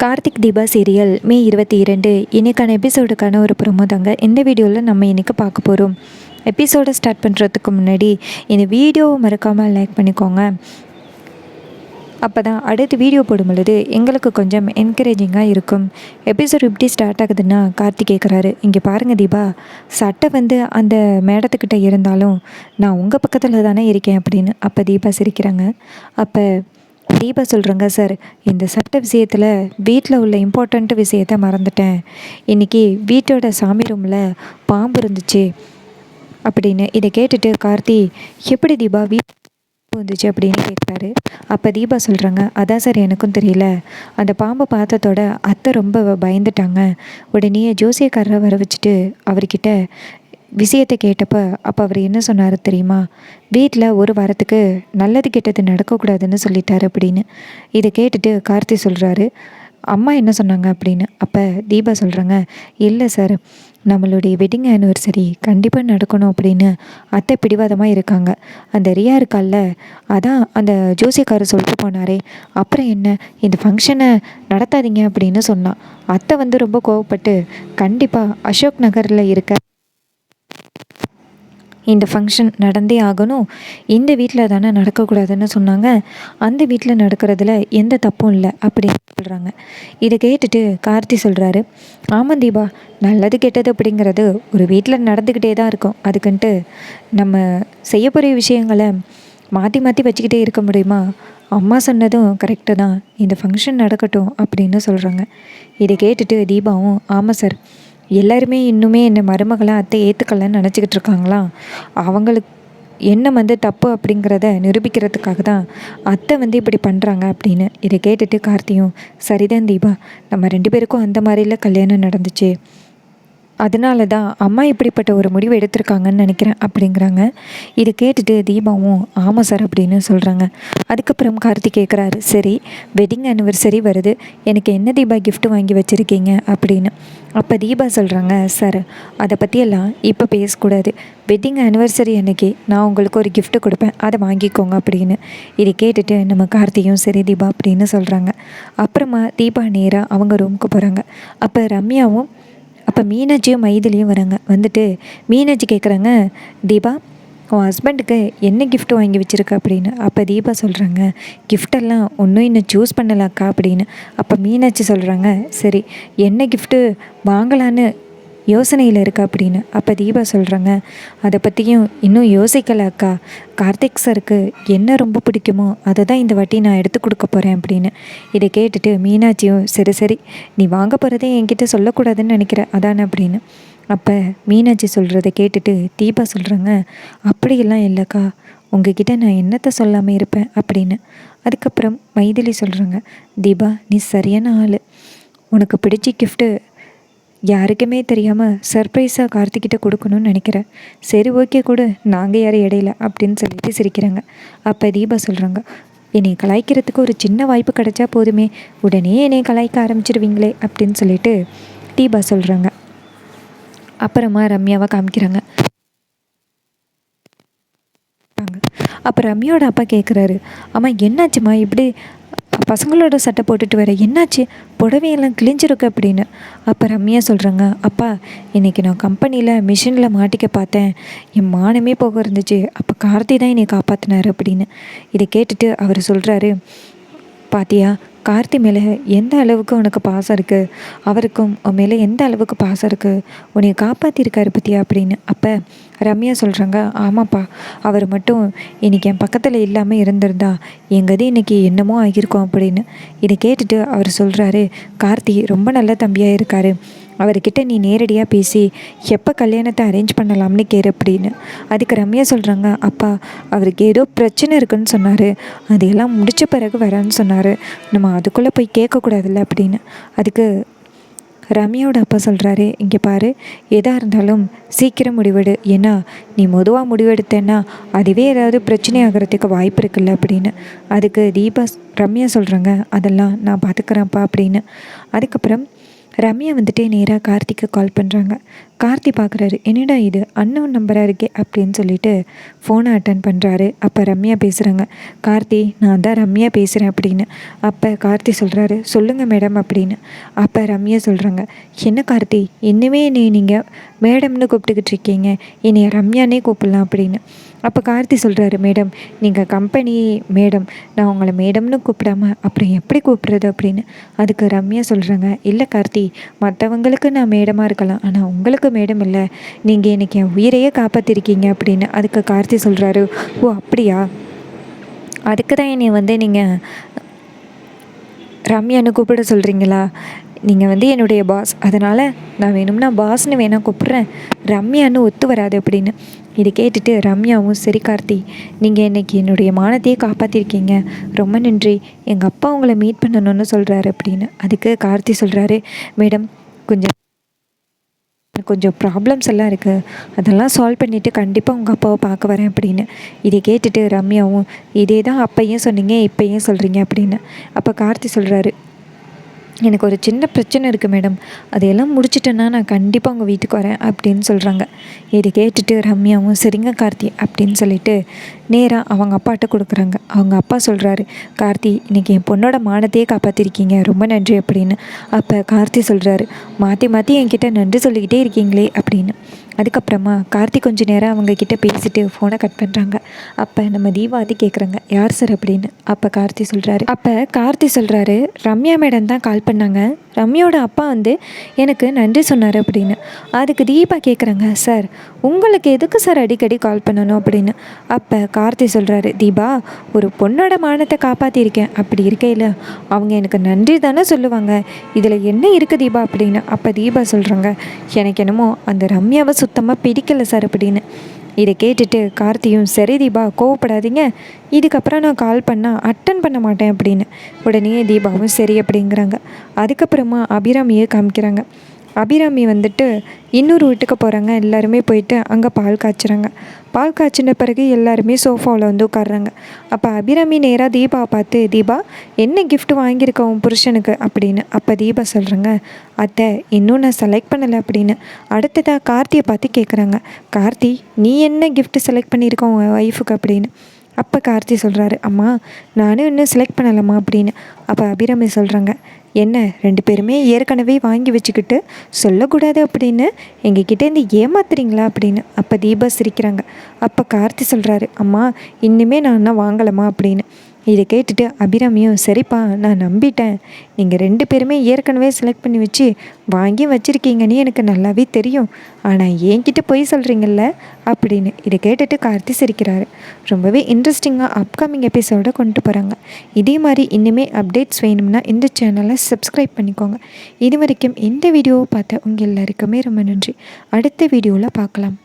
Karthik Deepa serial மே 22 இன்னைக்கான எபிசோடுக்கான ஒரு promo தாங்க இந்த வீடியோவில் நம்ம இன்றைக்கி பார்க்க போகிறோம். எபிசோடை ஸ்டார்ட் பண்ணுறதுக்கு முன்னாடி இந்த வீடியோவை மறக்காமல் லைக் பண்ணிக்கோங்க. அப்போ தான் அடுத்து வீடியோ போடும் பொழுது எங்களுக்கு கொஞ்சம் என்கரேஜிங்காக இருக்கும். எபிசோட் இப்படி ஸ்டார்ட் ஆகுதுன்னா கார்த்திக் கேட்குறாரு, இங்கே பாருங்கள் தீபா, சட்டை அந்த மேடத்துக்கிட்ட இருந்தாலும் நான் உங்கள் பக்கத்தில் தானே இருக்கேன் அப்படின்னு. அப்போ தீபா சிரிக்கிறாங்க. அப்போ தீபா சொல்கிறேங்க, சார் இந்த சட்ட விஷயத்தில் வீட்டில் உள்ள இம்பார்ட்டண்ட் விஷயத்த மறந்துட்டேன். இன்றைக்கி வீட்டோட சாமி ரூமில் பாம்பு இருந்துச்சு அப்படின்னு. இதை கேட்டுட்டு கார்த்தி, எப்படி தீபா வீட்டு வந்துச்சு அப்படின்னு கேட்குறாரு. அப்போ தீபா சொல்கிறாங்க, அதான் சார் எனக்கும் தெரியல, அந்த பாம்பை பார்த்ததோட அத்தை ரொம்ப பயந்துட்டாங்க. உடனே ஜோசியக்காரரை வர வச்சுட்டு அவர்கிட்ட விஷயத்தை கேட்டப்போ அப்போ அவர் என்ன சொன்னார் தெரியுமா, வீட்டில் ஒரு வாரத்துக்கு நல்லது கெட்டது நடக்கக்கூடாதுன்னு சொல்லிட்டாரு அப்படின்னு. இதை கேட்டுட்டு கார்த்தி சொல்கிறாரு, அம்மா என்ன சொன்னாங்க அப்படின்னு. அப்போ தீபா சொல்கிறாங்க, இல்லை சார், நம்மளுடைய வெட்டிங் ஆனிவர்சரி கண்டிப்பாக நடக்கணும் அப்படின்னு அத்தை பிடிவாதமாக இருக்காங்க. அந்த ரியா இருக்கால்ல, அதான் அந்த ஜோசியக்காரர் சொல்லிட்டு போனாரே, அப்புறம் என்ன இந்த ஃபங்க்ஷனை நடத்தாதீங்க அப்படின்னு சொன்னான். அத்தை ரொம்ப கோவப்பட்டு கண்டிப்பாக அசோக் நகரில் இருக்க இந்த ஃபங்க்ஷன் நடந்தே ஆகணும், இந்த வீட்டில் தானே நடக்கக்கூடாதுன்னு சொன்னாங்க, அந்த வீட்டில் நடக்கிறதுல எந்த தப்பும் இல்லை அப்படின்னு சொல்கிறாங்க. இதை கேட்டுட்டு கார்த்தி சொல்கிறாரு, ஆமாம் தீபா, நல்லது கெட்டது அப்படிங்கிறது ஒரு வீட்டில் நடந்துக்கிட்டே தான் இருக்கும். அதுக்குன்ட்டு நம்ம செய்ய போகிற விஷயங்களை மாற்றி மாற்றி வச்சுக்கிட்டே இருக்க முடியுமா? அம்மா சொன்னதும் கரெக்டு தான், இந்த ஃபங்க்ஷன் நடக்கட்டும் அப்படின்னு சொல்கிறாங்க. இதை கேட்டுட்டு தீபாவும், ஆமாம் சார், எல்லாருமே இன்னுமே என்னை மருமகளாக அத்தை ஏற்றுக்கலன்னு நினச்சிக்கிட்டு இருக்காங்களாம். அவங்களுக்கு என்ன தப்பு அப்படிங்கிறத நிரூபிக்கிறதுக்காக தான் அத்தை இப்படி பண்ணுறாங்க அப்படின்னு. இதை கேட்டுட்டு கார்த்தியும், சரிதான் தீபா, நம்ம 2 பேருக்கும் அந்த மாதிரிலாம் கல்யாணம் நடந்துச்சு, அதனால தான் அம்மா இப்படிப்பட்ட ஒரு முடிவு எடுத்திருக்காங்கன்னு நினைக்கிறேன் அப்படிங்கிறாங்க. இது கேட்டுட்டு தீபாவும் ஆமாம் சார் அப்படின்னு சொல்கிறாங்க. அதுக்கப்புறம் கார்த்திக் கேட்குறாரு, சரி வெட்டிங் ஆனிவர்சரி வருது, எனக்கு என்ன தீபா கிஃப்ட் வாங்கி வச்சுருக்கீங்க அப்படின்னு. அப்போ தீபா சொல்கிறாங்க, சார் அதை பற்றியெல்லாம் இப்போ பேசக்கூடாது, வெட்டிங் ஆனிவர்சரி அன்னைக்கு நான் உங்களுக்கு ஒரு கிஃப்ட்டு கொடுப்பேன், அதை வாங்கிக்கோங்க அப்படின்னு. இதை கேட்டுட்டு நம்ம கார்த்தியும் சரி தீபா அப்படின்னு சொல்கிறாங்க. அப்புறமா தீபா நேராக அவங்க ரூமுக்கு போகிறாங்க. அப்போ ரம்யாவும் அப்போ மீனாட்சியும் மைதிலியும் வராங்க. வந்துட்டு மீனாட்சி கேட்குறாங்க, தீபா உன் ஹஸ்பண்டுக்கு என்ன கிஃப்ட் வாங்கி வச்சுருக்க அப்படின்னு. அப்போ தீபா சொல்கிறாங்க, கிஃப்டெல்லாம் ஒன்றும் இன்னும் சூஸ் பண்ணலாக்கா அப்படின்னு. அப்போ மீனாட்சி சொல்கிறாங்க, சரி என்ன கிஃப்ட்டு வாங்கலான்னு யோசனையில் இருக்கா அப்படின்னு. அப்போ தீபா சொல்கிறாங்க, அதை பற்றியும் இன்னும் யோசிக்கல அக்கா, கார்த்திக் சாருக்கு என்ன ரொம்ப பிடிக்குமோ அதை தான் இந்த வாட்டி நான் எடுத்து கொடுக்க போகிறேன் அப்படின்னு. இதை கேட்டுட்டு மீனாட்சியும், சரி சரி, நீ வாங்க போகிறதே என்கிட்ட சொல்லக்கூடாதுன்னு நினைக்கிற அதானே அப்படின்னு. அப்போ மீனாட்சி சொல்கிறத கேட்டுட்டு தீபா சொல்கிறாங்க, அப்படியெல்லாம் இல்லைக்கா, உங்ககிட்ட நான் என்னத்தை சொல்லாமல் இருப்பேன் அப்படின்னு. அதுக்கப்புறம் மைதிலி சொல்கிறாங்க, தீபா நீ சரியான ஆள், உனக்கு பிடிச்ச கிஃப்ட்டு யாருக்குமே தெரியாமல் சர்ப்ரைஸாக கார்த்திக்கிட்ட கொடுக்கணும்னு நினைக்கிறேன், சரி ஓகே கொடு, நாங்கள் யாரும் இடையில அப்படின்னு சொல்லிட்டு சிரிக்கிறாங்க. அப்போ தீபா சொல்கிறாங்க, என்னை கலாய்க்கிறதுக்கு ஒரு சின்ன வாய்ப்பு கிடைச்சா போதுமே, உடனே என்னை கலாய்க்க ஆரம்பிச்சிடுவீங்களே அப்படின்னு சொல்லிட்டு தீபா சொல்கிறாங்க. அப்புறமா ரம்யாவை காமிக்கிறாங்க. அப்போ ரம்யாவோட அப்பா கேட்குறாரு, அம்மா என்னாச்சுமா இப்படி பசங்களோட சட்டை போட்டுட்டு வர, என்னாச்சு, புடவையெல்லாம் கிழிஞ்சிருக்கு அப்படின்னு. அப்போ ரம்யா சொல்கிறாங்க, அப்பா இன்றைக்கி நான் கம்பெனியில் மிஷினில் மாட்டிக்க பார்த்தேன், என் மானமே போக இருந்துச்சு, அப்போ கார்த்தி தான் என்னை காப்பாற்றினார் அப்படின்னு. இதை கேட்டுட்டு அவர் சொல்கிறாரு, பாத்தியா கார்த்தி மேலே எந்த அளவுக்கு உனக்கு பாசம் இருக்குது, அவருக்கும் உன் மேலே எந்த அளவுக்கு பாசம் இருக்குது, உன்னை காப்பாற்றிருக்காரு பற்றியா அப்படின்னு. அப்போ ரம்யா சொல்கிறாங்க, ஆமாப்பா, அவர் மட்டும் இன்றைக்கி என் பக்கத்தில் இல்லாமல் இருந்திருந்தா எங்கதே இன்றைக்கி என்னமோ ஆகியிருக்கோம் அப்படின்னு. இதை கேட்டுட்டு அவர் சொல்கிறாரு, கார்த்தி ரொம்ப நல்ல தம்பியாக இருக்கார், அவர்கிட்ட நீ நேரடியாக பேசி எப்போ கல்யாணத்தை அரேஞ்ச் பண்ணலாம்னு கேரு அப்படின்னு. அதுக்கு ரம்யா சொல்கிறாங்க, அப்பா அவருக்கு ஏதோ பிரச்சனை இருக்குன்னு சொன்னார், அதையெல்லாம் முடித்த பிறகு வரான்னு சொன்னார், நம்ம அதுக்குள்ளே போய் கேட்கக்கூடாதுல்ல அப்படின்னு. அதுக்கு ரம்யாவோட அப்பா சொல்கிறாரு, இங்கே பாரு, எதாக இருந்தாலும் சீக்கிரம் முடிவெடு, ஏன்னா நீ மெதுவாக முடிவெடுத்தேன்னா அதுவே ஏதாவது பிரச்சனை ஆகிறதுக்கு வாய்ப்பு இருக்குல்ல அப்படின்னு. அதுக்கு ரம்யா சொல்கிறாங்க, அதெல்லாம் நான் பார்த்துக்கிறேன்ப்பா அப்படின்னு. அதுக்கப்புறம் ரம்யா நேராக கார்த்திக்கு கால் பண்ணுறாங்க. கார்த்தி பார்க்குறாரு, என்னடா இது அன்னோன் நம்பராக இருக்கே அப்படின்னு சொல்லிட்டு ஃபோனை அட்டன் பண்ணுறாரு. அப்போ ரம்யா பேசுகிறாங்க. கார்த்தி, நான் தான் ரம்யா பேசுகிறேன் அப்படின்னு. அப்போ கார்த்தி சொல்கிறாரு, சொல்லுங்கள் மேடம் அப்படின்னு. அப்போ ரம்யா சொல்கிறாங்க, என்ன கார்த்தி இன்னுமே என்னை நீங்கள் மேடம்னு கூப்பிட்டுக்கிட்டு இருக்கீங்க, என்னைய ரம்யானே கூப்பிடலாம் அப்படின்னு. அப்போ கார்த்தி சொல்கிறாரு, மேடம் நீங்கள் கம்பெனி மேடம், நான் உங்களை மேடம்னு கூப்பிடாம அப்புறம் எப்படி கூப்பிட்றது அப்படின்னு. அதுக்கு ரம்யா சொல்கிறாங்க, இல்லை கார்த்தி, மற்றவங்களுக்கு நான் மேடமாக இருக்கலாம், ஆனால் உங்களுக்கு மேடம் இல்லை, நீங்கள் இன்றைக்கி என் உயிரையே காப்பாற்றிருக்கீங்க அப்படின்னு. அதுக்கு கார்த்தி சொல்கிறாரு, ஓ அப்படியா, அதுக்கு தான் என்னை நீங்கள் ரம்யான்னு கூப்பிட சொல்கிறீங்களா, நீங்கள் என்னுடைய பாஸ், அதனால் நான் வேணும்னா பாஸ்ன்னு வேணால் கூப்பிட்றேன், ரம்யான்னு ஒத்து வராது அப்படின்னு. இது கேட்டுட்டு ரம்யாவும், சரி கார்த்தி, நீங்கள் இன்றைக்கி என்னுடைய மானத்தையே காப்பாற்றிருக்கீங்க, ரொம்ப நன்றி, எங்கள் அப்பா உங்களை மீட் பண்ணணும்னு சொல்கிறாரு அப்படின்னு. அதுக்கு கார்த்தி சொல்கிறாரு, மேடம் கொஞ்சம் ப்ராப்ளம்ஸ் எல்லாம் இருக்குது, அதெல்லாம் சால்வ் பண்ணிவிட்டு கண்டிப்பாக உங்கள் அப்பாவை பார்க்க வரேன் அப்படின்னு. இதை கேட்டுட்டு ரம்யாவும், இதே தான் அப்பையும் சொன்னீங்க இப்போயும் சொல்கிறீங்க அப்படின்னு. அப்போ கார்த்தி சொல்கிறாரு, எனக்கு ஒரு சின்ன பிரச்சனை இருக்குது மேடம், அதையெல்லாம் முடிச்சிட்டேன்னா நான் கண்டிப்பாக உங்கள் வீட்டுக்கு வரேன் அப்படின்னு சொல்கிறாங்க. இதை கேட்டுட்டு ரம்யாவும், சரிங்க கார்த்தி அப்படின்னு சொல்லிட்டு நேராக அவங்க அப்பாட்ட கொடுக்குறாங்க. அவங்க அப்பா சொல்கிறாரு, கார்த்தி இன்றைக்கி என் பொண்ணோட மானத்தையே காப்பாற்றிருக்கீங்க, ரொம்ப நன்றி அப்படின்னு. அப்போ கார்த்தி சொல்கிறாரு, மாற்றி மாற்றி என்கிட்ட நன்றி சொல்லிக்கிட்டே இருக்கீங்களே அப்படின்னு. அதுக்கப்புறமா கார்த்தி கொஞ்சம் நேரம் அவங்கக்கிட்ட பேசிட்டு ஃபோனை கட் பண்ணுறாங்க. அப்போ நம்ம தீபாவதி கேட்குறாங்க, யார் சார் அப்படின்னு. அப்போ கார்த்தி சொல்கிறாரு, ரம்யா மேடம் தான் கால் பண்ணாங்க, ரம்யாவோட அப்பா எனக்கு நன்றி சொன்னார் அப்படின்னு. அதுக்கு தீபா கேட்குறாங்க, சார் உங்களுக்கு எதுக்கு சார் அடிக்கடி கால் பண்ணணும் அப்படின்னு. அப்போ கார்த்தி சொல்கிறாரு, தீபா ஒரு பொண்ணோட மானத்தை காப்பாற்றிருக்கேன், அப்படி இருக்கையில் அவங்க எனக்கு நன்றி தானே சொல்லுவாங்க, இதில் என்ன இருக்குது தீபா அப்படின்னு. அப்போ தீபா சொல்கிறாங்க, எனக்கு என்னமோ அந்த ரம்யாவை சுத்தமாக பிடிக்கலை சார் அப்படின்னு. இதை கேட்டுட்டு கார்த்தியும், சரி தீபா கோவப்படாதீங்க, இதுக்கப்புறம் நான் கால் பண்ணால் அட்டன் பண்ண மாட்டேன் அப்படின்னு. உடனே தீபாவும் சரி அப்படிங்கிறாங்க. அதுக்கப்புறமா அபிராமியை காமிக்கிறாங்க. அபிராமி இன்னொரு வீட்டுக்கு போகிறாங்க. எல்லாருமே போயிட்டு அங்கே பால் காய்ச்சுறாங்க. பால் காய்ச்சின பிறகு எல்லாருமே சோஃபாவில் உட்காடுறாங்க. அப்போ அபிராமி நேராக தீபாவை பார்த்து, தீபா என்ன கிஃப்ட் வாங்கியிருக்க உன் புருஷனுக்கு அப்படின்னு. அப்போ தீபா சொல்கிறாங்க, அத்தை இன்னும் நான் செலக்ட் பண்ணலை அப்படின்னு. அடுத்ததாக கார்த்தியை பார்த்து கேட்குறாங்க, கார்த்தி நீ என்ன கிஃப்ட் செலக்ட் பண்ணியிருக்க உன் ஒய்ஃபுக்கு அப்படின்னு. அப்போ கார்த்தி சொல்கிறாரு, அம்மா நானும் இன்னும் செலக்ட் பண்ணலாமா அப்படின்னு. அப்போ அபிராமி சொல்கிறாங்க, என்ன 2 பேருமே ஏற்கனவே வாங்கி வச்சுக்கிட்டு சொல்லக்கூடாது அப்படின்னு எங்ககிட்டேருந்து ஏமாத்துறீங்களா அப்படின்னு. அப்போ தீபா சிரிக்கிறாங்க. அப்போ கார்த்தி சொல்கிறாரு, அம்மா இன்னுமே நான் இன்னும் வாங்கலாமா அப்படின்னு. இதை கேட்டுட்டு அபிராமியும், சரிப்பா நான் நம்பிட்டேன், நீங்கள் 2 பேருமே ஏற்கனவே செலக்ட் பண்ணி வச்சு வாங்கி வச்சுருக்கீங்கன்னு எனக்கு நல்லாவே தெரியும், ஆனால் என்கிட்ட போய் சொல்கிறீங்கல்ல அப்படின்னு. இதை கேட்டுட்டு கார்த்தி சிரிக்கிறாரு. ரொம்பவே இன்ட்ரெஸ்டிங்காக அப்கமிங் எபிசோட கொண்டு போகிறாங்க. இதே மாதிரி இன்னுமே அப்டேட்ஸ் வேணும்னா இந்த சேனலை சப்ஸ்கிரைப் பண்ணிக்கோங்க. இது வரைக்கும் இந்த வீடியோவை பார்த்த உங்கள் எல்லாருக்குமே ரொம்ப நன்றி. அடுத்த வீடியோவில் பார்க்கலாம்.